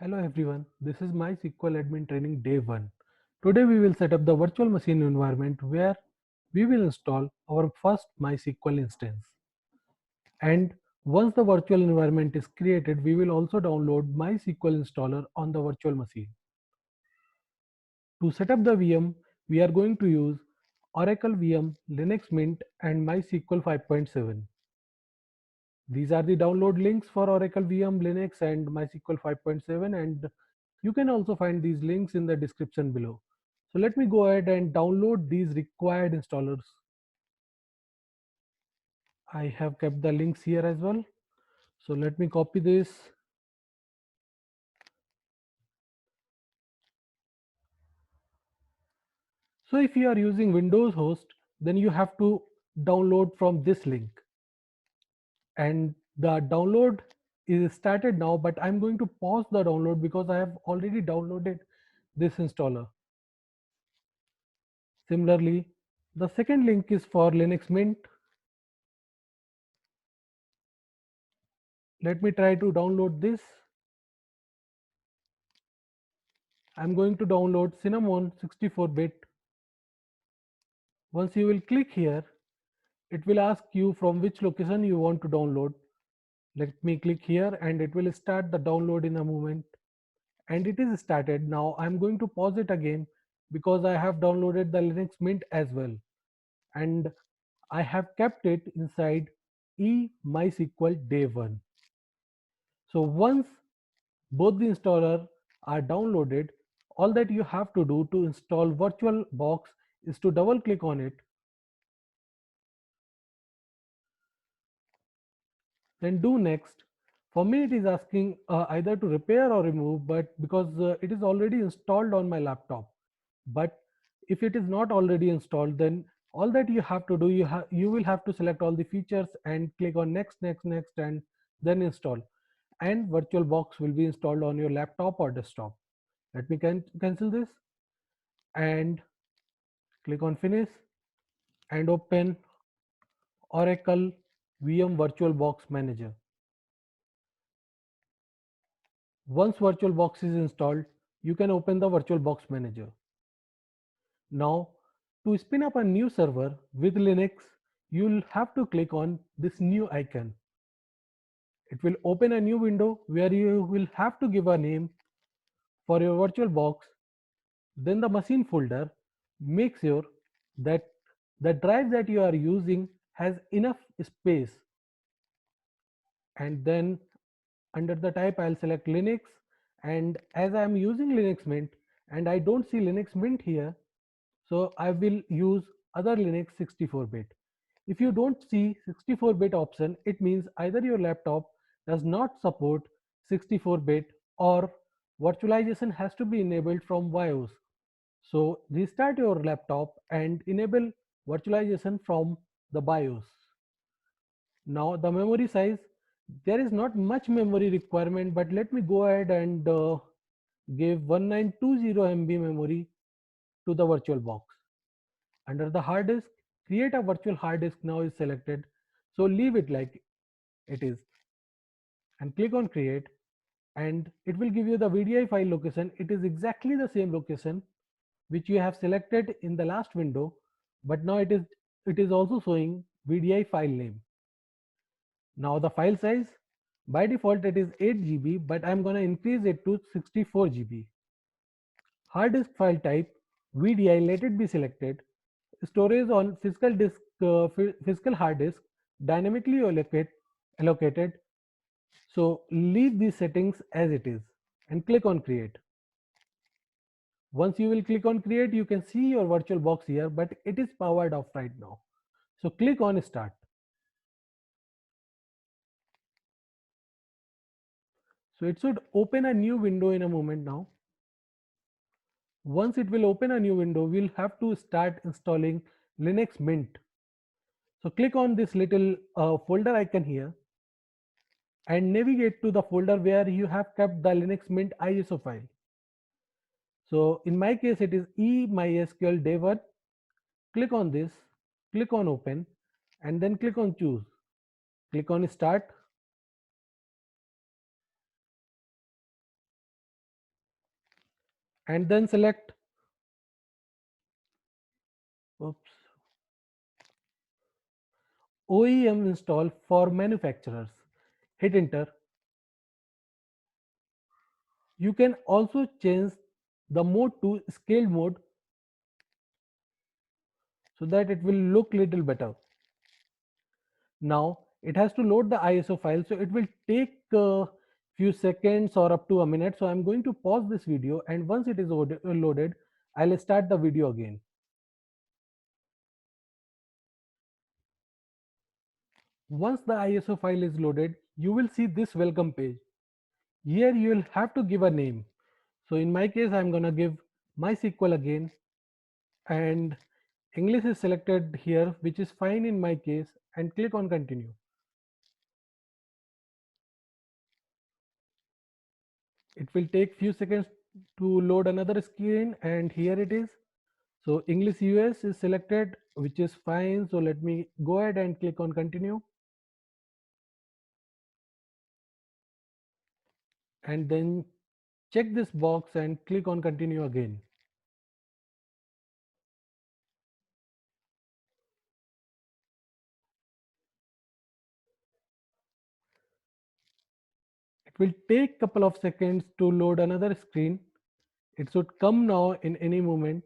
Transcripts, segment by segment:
Hello everyone, this is MySQL Admin Training Day 1. Today we will set up the virtual machine environment where we will install our first MySQL instance. And once the virtual environment is created, we will also download MySQL installer on the virtual machine. To set up the VM, we are going to use Oracle VM, Linux Mint and MySQL 5.7. These are the download links for Oracle VM, Linux and MySQL 5.7, and you can also find these links in the description below. So let me go ahead and download these required installers. I have kept the links here as well. So let me copy this. So if you are using Windows host, then you have to download from this link. And the download is started now, but I'm going to pause the download because I have already downloaded this installer. Similarly, the second link is for Linux Mint. Let me try to download this. I'm going to download Cinnamon 64-bit. Once you will click here, it will ask you from which location you want to download. Let me click here and it will start the download in a moment. And it is started. Now I'm going to pause it again because I have downloaded the Linux Mint as well. And I have kept it inside eMySQL Day 1. So once both the installer are downloaded, all that you have to do to install VirtualBox is to double click on it, then do next. For me it is asking either to repair or remove, but because it is already installed on my laptop. But if it is not already installed, then all that you have to do, you will have to select all the features and click on next and then install, and VirtualBox will be installed on your laptop or desktop. Let me cancel this and click on finish and open Oracle VM VirtualBox Manager. Once VirtualBox is installed, you can open the VirtualBox Manager. Now, to spin up a new server with Linux, you'll have to click on this new icon. It will open a new window where you will have to give a name for your VirtualBox. Then the machine folder. Make sure that the drive that you are using has enough space, and then under the type I'll select Linux, and as I'm using Linux Mint and I don't see Linux Mint here, so I will use other Linux 64-bit. If you don't see 64-bit option, it means either your laptop does not support 64-bit or virtualization has to be enabled from BIOS. So restart your laptop and enable virtualization from the BIOS. Now the memory size, there is not much memory requirement, but let me go ahead and give 1920 MB memory to the VirtualBox. Under the hard disk, create a virtual hard disk now is selected. So leave it like it is and click on create, and it will give you the VDI file location. It is exactly the same location which you have selected in the last window, but now it is also showing VDI file name. Now the file size, by default it is 8 GB, but I'm going to increase it to 64 GB. Hard disk file type, VDI, let it be selected. Storage on physical disk, physical hard disk, dynamically allocated. So leave these settings as it is and click on create. Once you will click on create, you can see your VirtualBox here, but it is powered off right now. So click on start. So it should open a new window in a moment now. Once it will open a new window, we'll have to start installing Linux Mint. So click on this little folder icon here and navigate to the folder where you have kept the Linux Mint ISO file. So in my case, it is eMySQL Day 1. Click on this, click on open, and then click on choose. Click on start. and then select oops, OEM install for manufacturers. Hit enter. You can also change the mode to scaled mode so that it will look little better. Now it has to load the ISO file, so it will take a few seconds or up to a minute. So I'm going to pause this video, and once it is loaded, I'll start the video again. Once the ISO file is loaded, you will see this welcome page. Here you will have to give a name. So in my case, I'm gonna give MySQL again, and English is selected here, which is fine in my case, and click on continue. It will take few seconds to load another screen, and here it is. So English US is selected, which is fine. So let me go ahead and click on continue, and then check this box and click on continue again. It will take couple of seconds to load another screen. It should come now in any moment.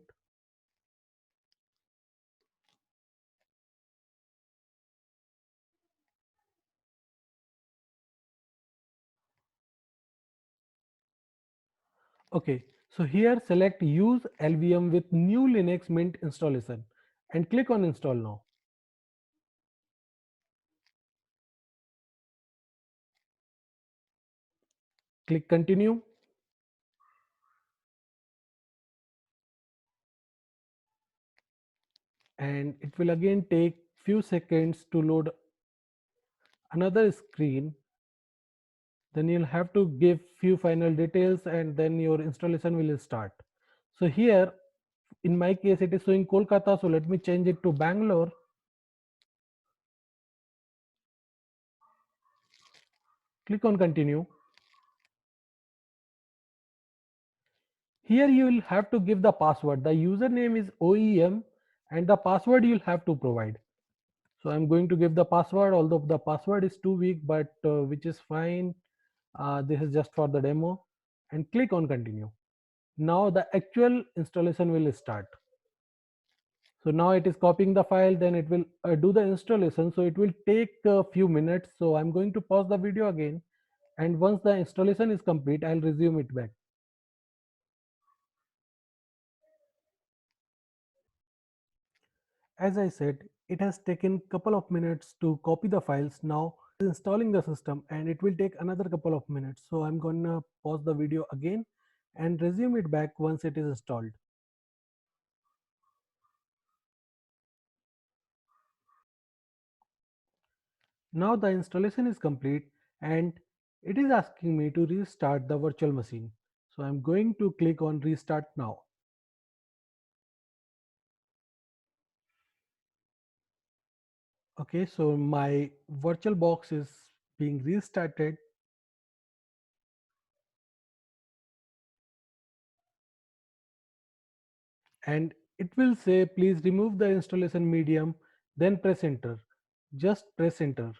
Okay, so here select use LVM with new Linux Mint installation and click on install now. Click continue, and it will again take few seconds to load another screen. Then you'll have to give few final details, and then your installation will start. So here in my case it is showing Kolkata, so let me change it to Bangalore. Click on continue. Here you will have to give the password. The username is OEM and the password you'll have to provide. So I'm going to give the password, although the password is too weak, but which is fine. This is just for the demo, and click on continue. Now the actual installation will start. So now it is copying the file, then it will do the installation. So it will take a few minutes. So I'm going to pause the video again. And once the installation is complete, I'll resume it back. As I said, it has taken couple of minutes to copy the files. Now installing the system, and it will take another couple of minutes. So I'm gonna pause the video again and resume it back once it is installed. Now the installation is complete, and it is asking me to restart the virtual machine. So I'm going to click on restart now. Okay, so my virtual box is being restarted, and it will say please remove the installation medium, then press enter. Just press enter.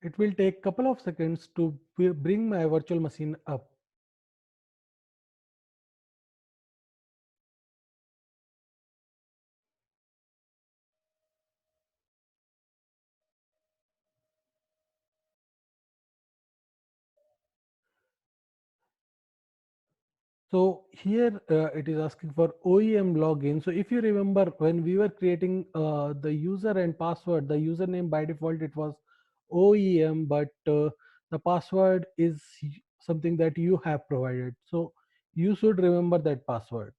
It will take couple of seconds to bring my virtual machine up. So here it is asking for OEM login. So if you remember, when we were creating the user and password, the username by default it was OEM, but the password is something that you have provided. So you should remember that password.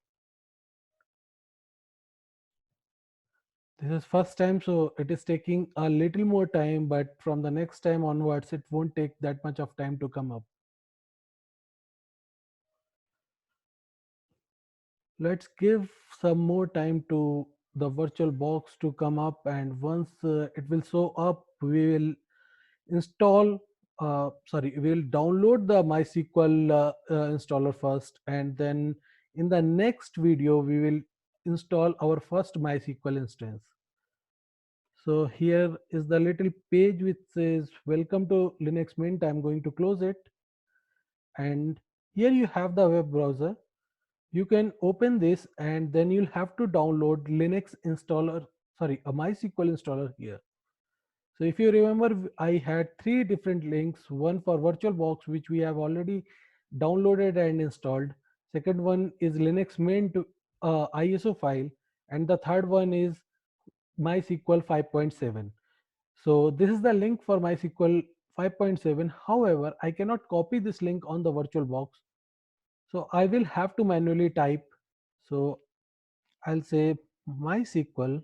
This is first time, so it is taking a little more time, but from the next time onwards, it won't take that much of time to come up. Let's give some more time to the virtual box to come up, and once it will show up, we will install we will download the MySQL installer first, and then in the next video we will install our first MySQL instance. So here is the little page which says welcome to Linux Mint. I'm going to close it, and here you have the web browser. You can open this, and then you'll have to download Linux installer, a MySQL installer here. So if you remember, I had three different links: one for VirtualBox, which we have already downloaded and installed; second one is Linux Mint ISO file; and the third one is MySQL 5.7. So this is the link for MySQL 5.7. However, I cannot copy this link on the VirtualBox, so I will have to manually type. So I'll say MySQL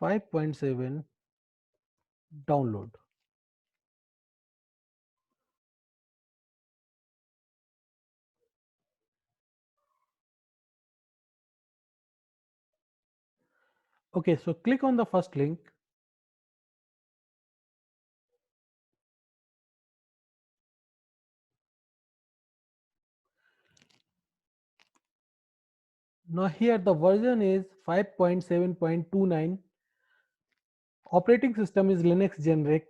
5.7 download. Okay, so click on the first link. Now here the version is 5.7.29. Operating system is Linux generic,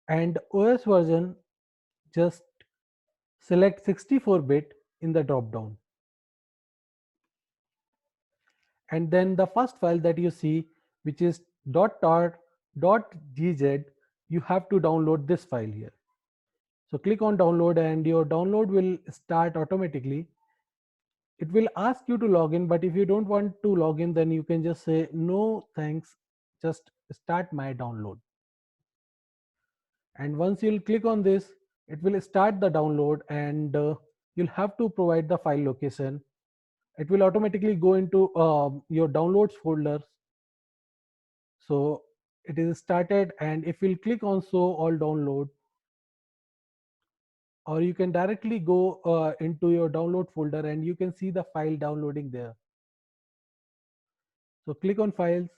and OS version, just select 64-bit in the drop down. And then the first file that you see, which is .tar.gz, you have to download this file here. So click on download, and your download will start automatically. It will ask you to log in, but if you don't want to log in, then you can just say no thanks, just start my download. And once you'll click on this, it will start the download, and you'll have to provide the file location. It will automatically go into your downloads folder. So it is started, and if you'll click on show all download, or you can directly go into your download folder, and you can see the file downloading there. So click on files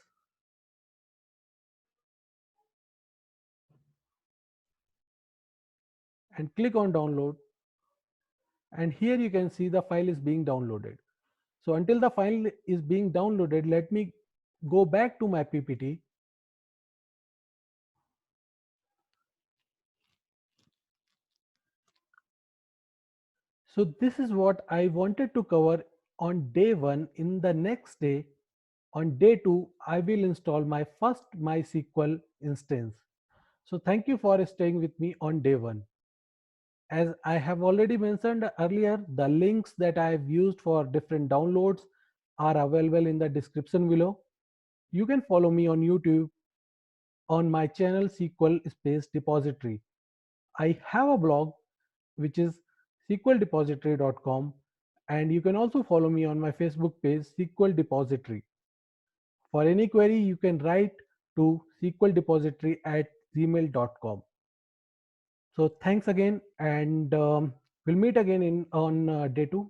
and click on download, and here you can see the file is being downloaded. So until the file is being downloaded, let me go back to my PPT. So this is what I wanted to cover on day one. In the next day, on day two, I will install my first MySQL instance. So thank you for staying with me on day one. As I have already mentioned earlier, the links that I have used for different downloads are available in the description below. You can follow me on YouTube on my channel SQL Space Depository. I have a blog which is sqldepository.com, and you can also follow me on my Facebook page SQL Depository. For any query, you can write to sqldepository@gmail.com. So thanks again, and we'll meet again in on day two.